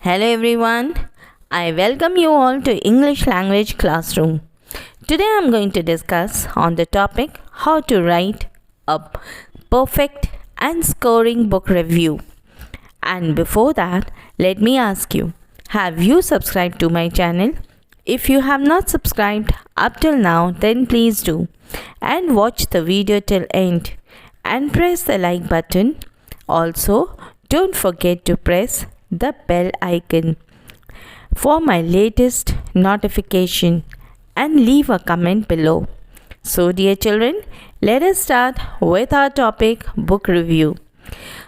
Hello everyone, I welcome you all to English Language Classroom. Today I am going to discuss on the topic how to write a perfect and scoring book review. And before that, let me ask you, have you subscribed to my channel? If you have not subscribed up till now, then please do and watch the video till end and press the like button. Also, don't forget to press the bell icon for my latest notification and leave a comment below. So dear children, let us start with our topic book review.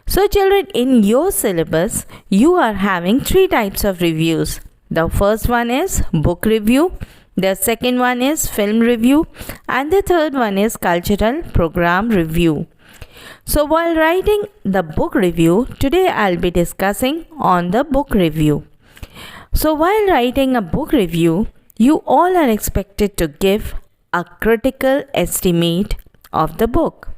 So children, in your syllabus you are having three types of reviews. The first one is book review, the second one is film review, and the third one is cultural program review. So while writing the book review, today I'll be discussing on the book review. So while writing a book review, you all are expected to give a critical estimate of the book.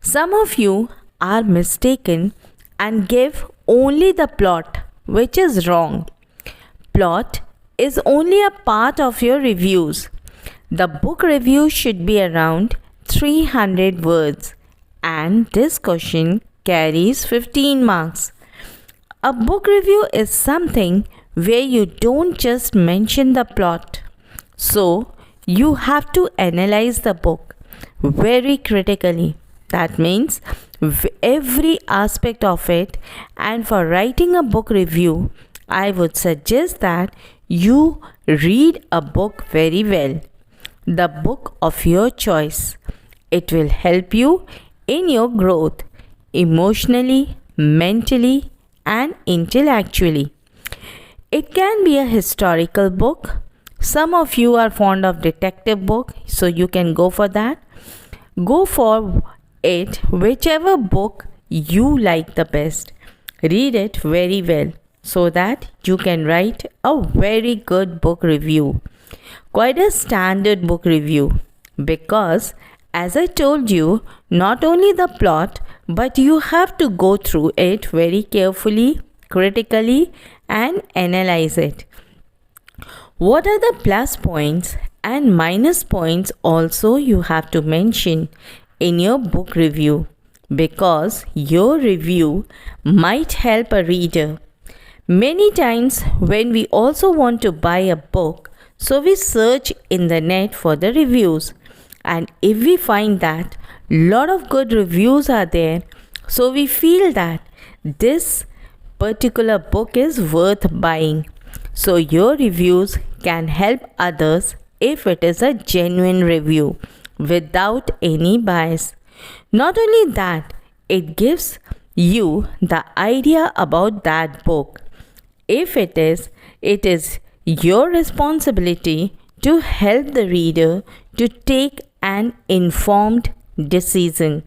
Some of you are mistaken and give only the plot, which is wrong. Plot is only a part of your reviews. The book review should be around 300 words. And this question carries 15 marks. A book review is something where you don't just mention the plot. So, you have to analyze the book very critically. That means every aspect of it. And for writing a book review, I would suggest that you read a book very well. The book of your choice. It will help you in your growth emotionally, mentally, and intellectually. It can be a historical book. Some of you are fond of detective book, so you can go for that. Go for it, whichever book you like the best. Read it very well so that you can write a very good book review. Quite a standard book review, because as I told you, not only the plot, but you have to go through it very carefully, critically, and analyze it. What are the plus points and minus points also you have to mention in your book review, because your review might help a reader. Many times when we also want to buy a book, so we search in the net for the reviews. And if we find that lot of good reviews are there, so we feel that this particular book is worth buying. So your reviews can help others if it is a genuine review without any bias. Not only that, it gives you the idea about that book. If it is your responsibility to help the reader to take an informed decision.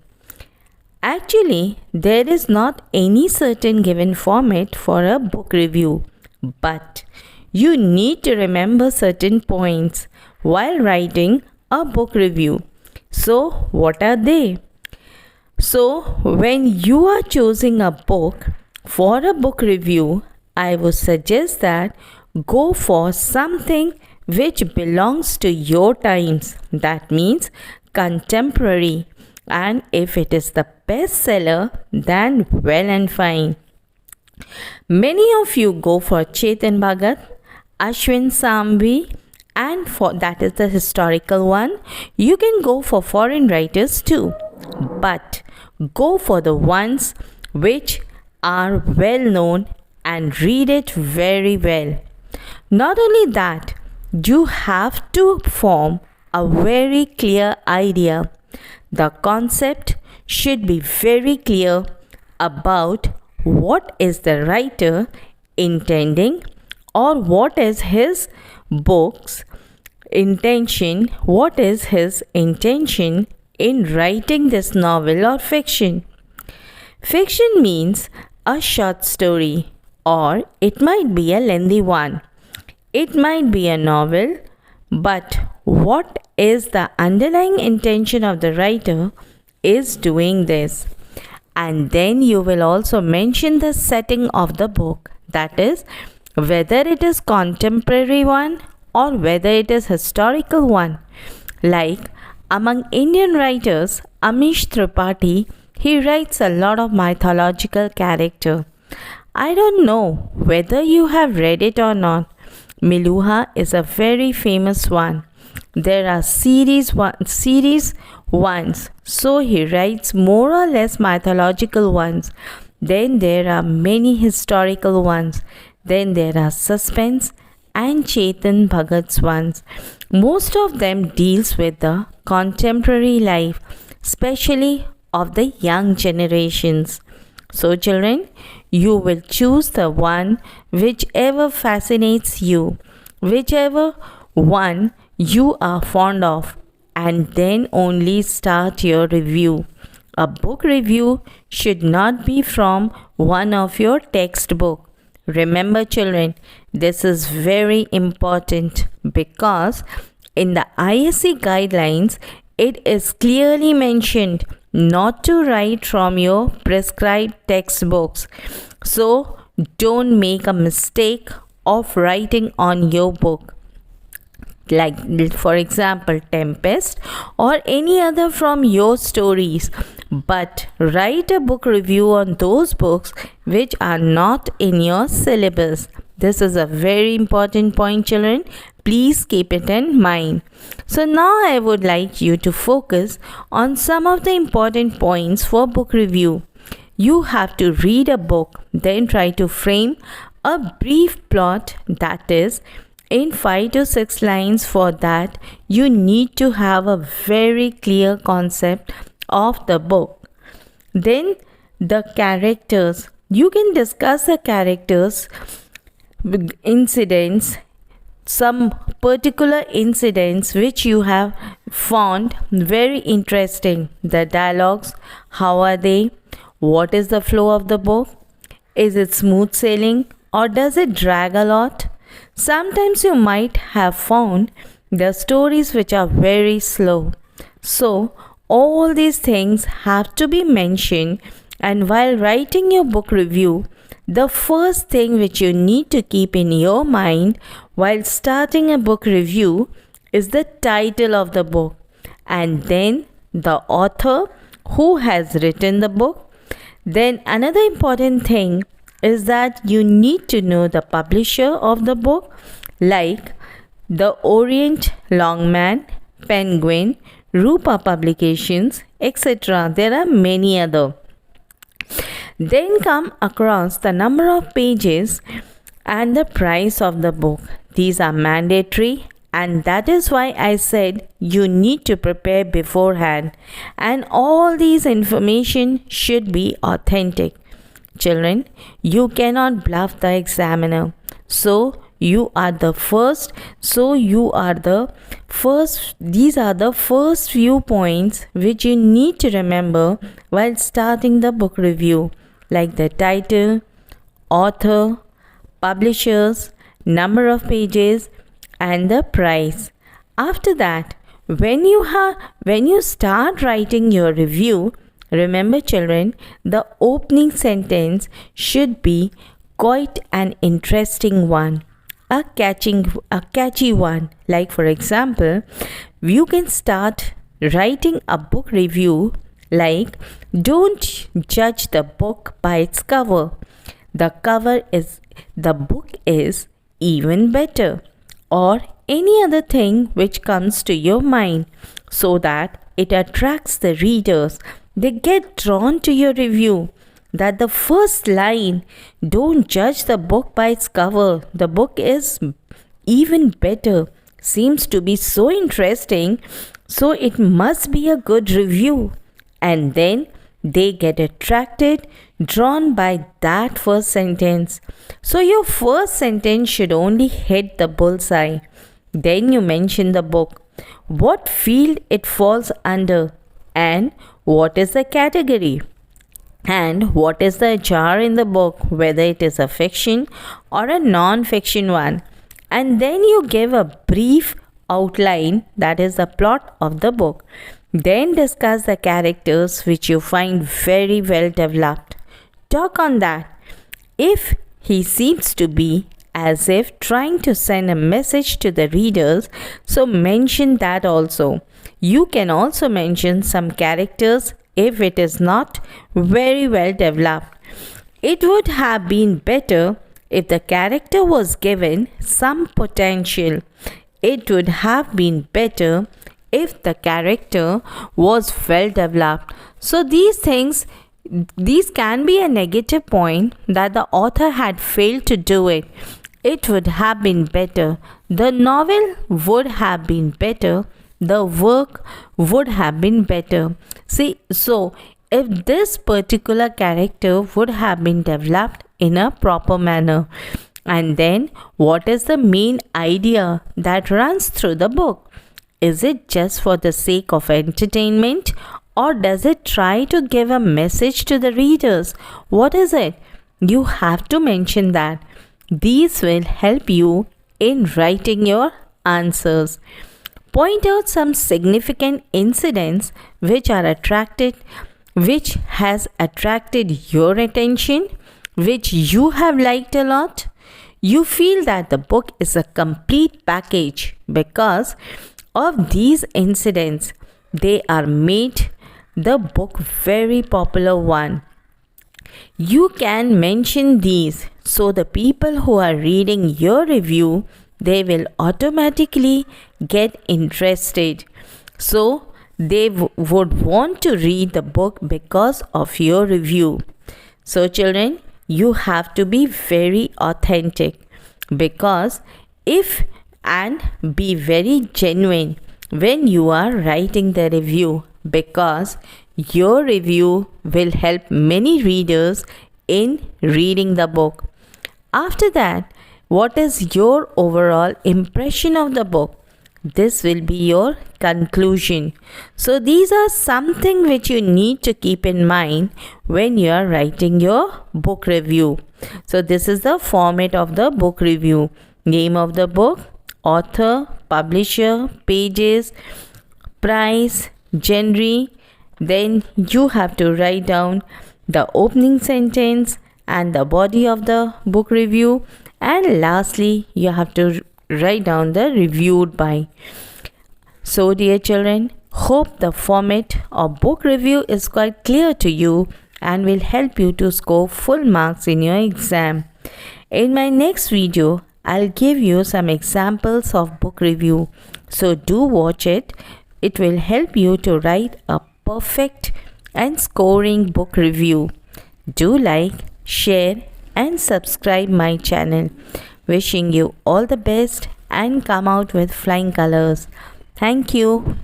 Actually, there is not any certain given format for a book review, but you need to remember certain points while writing a book review. So, what are they? So, when you are choosing a book for a book review, I would suggest that go for something which belongs to your times. That means contemporary. And if it is the bestseller, then well and fine. Many of you go for Chetan Bhagat, Ashwin Sambhi, and for that is the historical one. You can go for foreign writers too, but go for the ones which are well known and read it very well. Not only that, you have to form a very clear idea. The concept should be very clear about what is the writer intending, or what is his book's intention, what is his intention in writing this novel or fiction. Fiction means a short story, or it might be a lengthy one. It might be a novel, but what is the underlying intention of the writer is doing this. And then you will also mention the setting of the book. that is, whether it is contemporary one or whether it is historical one. Like among Indian writers, Amish Tripathi, he writes a lot of mythological character. I don't know whether you have read it or not. Miluha is a very famous one. There are series ones, so he writes more or less mythological ones. Then there are many historical ones. Then there are suspense and Chetan Bhagat's ones. Most of them deals with the contemporary life, especially of the young generations. So children, you will choose the one whichever fascinates you, whichever one you are fond of, and then only start your review. A book review should not be from one of your textbook. Remember children, this is very important because in the ISC guidelines, it is clearly mentioned not to write from your prescribed textbooks. So don't make a mistake of writing on your book. Like for example, Tempest or any other from your stories. But write a book review on those books which are not in your syllabus. This is a very important point, children. Please keep it in mind. So now I would like you to focus on some of the important points for book review. You have to read a book, then try to frame a brief plot, that is, in 5 to 6 lines. For that, you need to have a very clear concept of the book. Then the characters. You can discuss the characters, incidents, some particular incidents which you have found very interesting. The dialogues, how are they? What is the flow of the book? Is it smooth sailing or does it drag a lot? Sometimes you might have found the stories which are very slow. So all these things have to be mentioned, and while writing your book review, the first thing which you need to keep in your mind while starting a book review is the title of the book, and then the author who has written the book. Then another important thing is that you need to know the publisher of the book, like the Orient Longman, Penguin, Rupa Publications, etc. There are many other. Then come across the number of pages and the price of the book. These are mandatory, and that is why I said you need to prepare beforehand, and all these information should be authentic. Children, you cannot bluff the examiner. These are the first few points which you need to remember while starting the book review, like the title, author, publishers, number of pages, and the price. After that, when you start writing your review, remember children, the opening sentence should be quite an interesting one, a catchy one. Like for example, you can start writing a book review like, don't judge the book by its cover. The book is even better, or any other thing which comes to your mind, so that it attracts the readers. They get drawn to your review. That the first line, don't judge the book by its cover, the book is even better, seems to be so interesting, so it must be a good review. And then they get attracted, drawn by that first sentence. So your first sentence should only hit the bullseye. Then you mention the book, what field it falls under, and what is the category, and what is the genre in the book, whether it is a fiction or a non-fiction one. And then you give a brief outline, that is the plot of the book. Then discuss the characters which you find very well developed. Talk on that. If He seems to be as if trying to send a message to the readers, so mention that also. You can also mention some characters if it is not very well developed. It would have been better if the character was given some potential. It would have been better if the character was well developed. So these can be a negative point that the author had failed to do it. It would have been better. The novel would have been better. The work would have been better. See, so if this particular character would have been developed in a proper manner. And then what is the main idea that runs through the book? Is it just for the sake of entertainment, or does it try to give a message to the readers? What is it? You have to mention that. These will help you in writing your answers. Point out some significant incidents which has attracted your attention, which you have liked a lot. You feel that the book is a complete package because of these incidents. They are made the book very popular one. You can mention these so the people who are reading your review, they will automatically get interested. So they would want to read the book because of your review. So children, you have to be very authentic because and be very genuine when you are writing the review, because your review will help many readers in reading the book. After that, what is your overall impression of the book? This will be your conclusion. So these are something which you need to keep in mind when you are writing your book review. So this is the format of the book review. Name of the book, author, publisher, pages, price, genre. Then you have to write down the opening sentence and the body of the book review, and lastly you have to write down the reviewed by. So dear children, hope the format of book review is quite clear to you and will help you to score full marks in your exam. In my next video, I'll give you some examples of book review. So do watch it. It will help you to write a perfect and scoring book review. Do like, share and subscribe my channel. Wishing you all the best and come out with flying colors. Thank you.